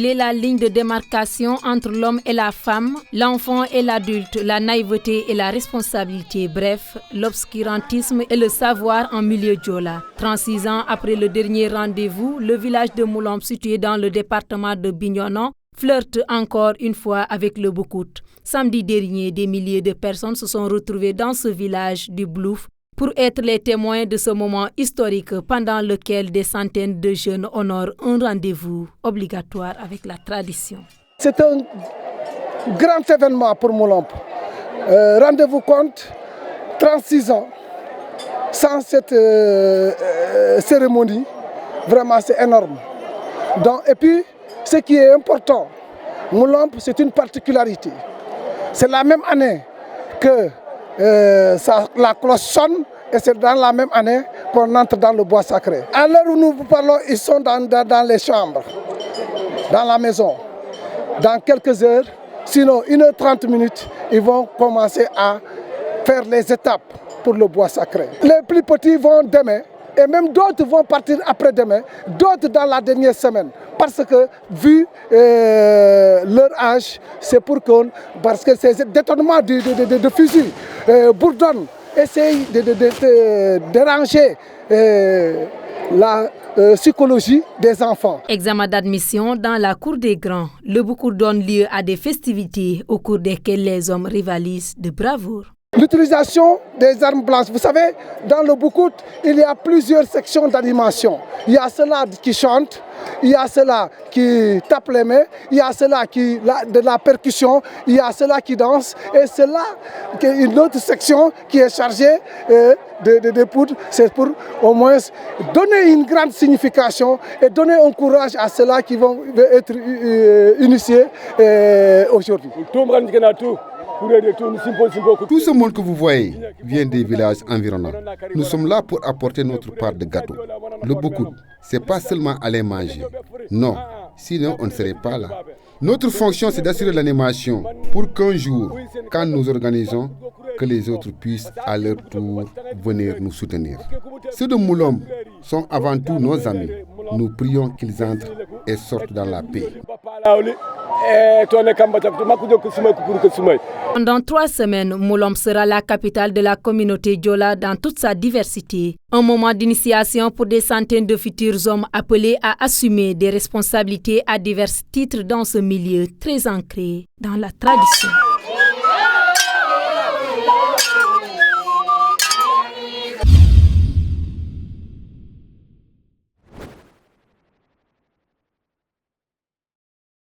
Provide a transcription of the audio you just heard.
Elle est la ligne de démarcation entre l'homme et la femme, l'enfant et l'adulte, la naïveté et la responsabilité, bref, l'obscurantisme et le savoir en milieu Diola. 36 ans après le dernier rendez-vous, le village de Moulamp, situé dans le département de Bignona, flirte encore une fois avec le Boucoute. Samedi dernier, des milliers de personnes se sont retrouvées dans ce village du Blouf pour être les témoins de ce moment historique pendant lequel des centaines de jeunes honorent un rendez-vous obligatoire avec la tradition. C'est un grand événement pour Moulamp. Rendez-vous compte 36 ans sans cette cérémonie. Vraiment, c'est énorme. Et puis, ce qui est important, Moulamp, c'est une particularité. C'est la même année que la cloche sonne et c'est dans la même année qu'on entre dans le bois sacré. À l'heure où nous vous parlons, ils sont dans les chambres, dans la maison. Dans quelques heures, sinon 1h30, ils vont commencer à faire les étapes pour le bois sacré. Les plus petits vont demain et même d'autres vont partir après-demain, d'autres dans la dernière semaine. Parce que, vu leur âge, c'est parce que ces détournements de fusils bourdonnent, essayent de déranger la psychologie des enfants. Examen d'admission dans la cour des grands. Le Boucoute donne lieu à des festivités au cours desquelles les hommes rivalisent de bravoure. L'utilisation des armes blanches. Vous savez, dans le Boucoute, il y a plusieurs sections d'animation. Il y a ceux-là qui chantent, il y a ceux-là qui tapent les mains, il y a ceux-là qui de la percussion, il y a ceux-là qui dansent, et ceux-là, une autre section qui est chargée de poudre. C'est pour au moins donner une grande signification et donner un courage à ceux-là qui vont être initiés aujourd'hui. Tout ce monde que vous voyez vient des villages environnants. Nous sommes là pour apporter notre part de gâteau. Le Boucoute, ce n'est pas seulement aller manger. Non, sinon on ne serait pas là. Notre fonction, c'est d'assurer l'animation pour qu'un jour, quand nous organisons, que les autres puissent à leur tour venir nous soutenir. Ceux de Moulamp sont avant tout nos amis. Nous prions qu'ils entrent et sortent dans la paix. Pendant 3 semaines, Moulamp sera la capitale de la communauté Diola dans toute sa diversité. Un moment d'initiation pour des centaines de futurs hommes appelés à assumer des responsabilités à divers titres dans ce milieu très ancré dans la tradition.